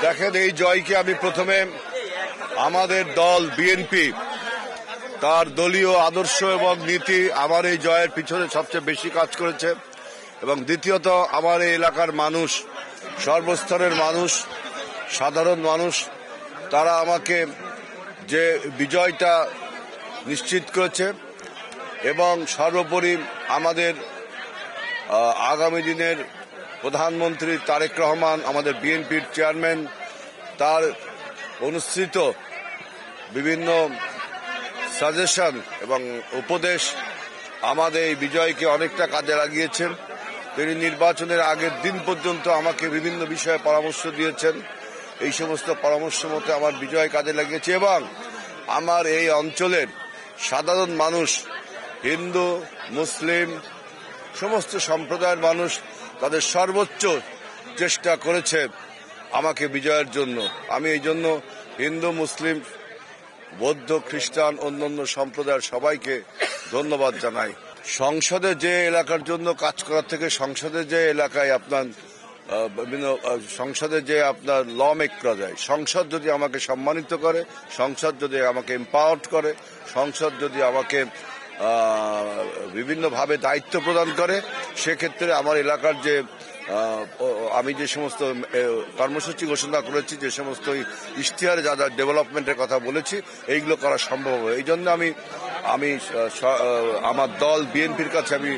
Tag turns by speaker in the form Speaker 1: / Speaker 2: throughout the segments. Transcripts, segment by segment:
Speaker 1: দেখেন, এই জয়কে আমি প্রথমে আমাদের দল বিএনপি তার দলীয় আদর্শ এবং নীতি আমার এই জয়ের পিছনে সবচেয়ে বেশি কাজ করেছে, এবং দ্বিতীয়ত আমার এই এলাকার মানুষ, সর্বস্তরের মানুষ, সাধারণ মানুষ, তারা আমাকে যে বিজয়টা নিশ্চিত করেছে, এবং সর্বোপরি আমাদের আগামী দিনের প্রধানমন্ত্রী তারেক রহমান, আমাদের বিএনপির চেয়ারম্যান, তার অনুসৃত বিভিন্ন সাজেশন এবং উপদেশ আমাদের এই বিজয়কে অনেকটা কাজে লাগিয়েছেন। তিনি নির্বাচনের আগের দিন পর্যন্ত আমাকে বিভিন্ন বিষয়ে পরামর্শ দিয়েছেন। এই সমস্ত পরামর্শ মতো আমার বিজয় কাজে লাগিয়েছে, এবং আমার এই অঞ্চলের সাধারণ মানুষ, হিন্দু, মুসলিম, সমস্ত সম্প্রদায়ের মানুষ তাদের সর্বোচ্চ চেষ্টা করেছে আমাকে বিজয়ের জন্য। আমি এই জন্য হিন্দু, মুসলিম, বৌদ্ধ, খ্রিস্টান, অন্যান্য সম্প্রদায়ের সবাইকে ধন্যবাদ জানাই। সংসদে যে এলাকার জন্য কাজ করার থেকে সংসদে যে এলাকায় আপনার বিভিন্ন সংসদে যে আপনার ল মেক করা যায়, সংসদ যদি আমাকে সম্মানিত করে, সংসদ যদি আমাকে এম্পাওয়ার্ড করে, সংসদ যদি আমাকে বিভিন্নভাবে দায়িত্ব প্রদান করে, সেক্ষেত্রে আমার এলাকার যে আমি যে সমস্ত কর্মসূচি ঘোষণা করেছি, যে সমস্ত ইশতেহারে যা যা ডেভেলপমেন্টের কথা বলেছি, এইগুলো করা সম্ভব হবে। এই জন্য আমি আমার দল বিএনপির কাছে আমি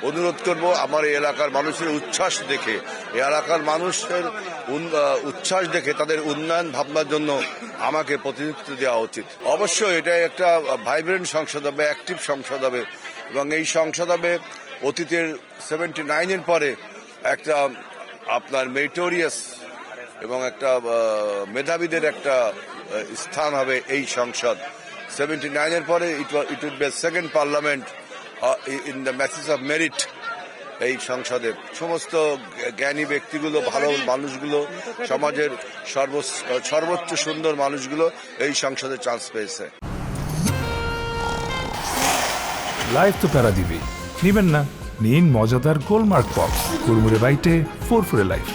Speaker 1: অনুরোধ করব, আমার এই এলাকার মানুষের উচ্ছ্বাস দেখে, এই এলাকার মানুষের উচ্ছ্বাস দেখে তাদের উন্নয়ন ভাবনার জন্য আমাকে প্রতিনিধিত্ব দেওয়া উচিত। অবশ্যই এটা একটা ভাইব্রেন্ট সংসদ হবে, অ্যাক্টিভ সংসদ হবে, এবং এই সংসদ হবে অতীতের 79-এর পরে একটা আপনার মেরিটোরিয়াস এবং একটা মেধাবীদের একটা স্থান হবে এই সংসদ। 79-এর পরে it will be second parliament in the message of merit. এই সংসদে সমস্ত জ্ঞানী ব্যক্তিগুলো, ভালো মানুষগুলো, সমাজের সর্বোচ্চ সুন্দর মানুষগুলো এই সংসদে চান্স পেয়েছে।
Speaker 2: লাইফ তো প্যারা দিবে, নিবেন না? নিন মজাদার গোলমার্ক পপস, কুড়মুড়ে বাইটে ফুরফুরে লাইফ।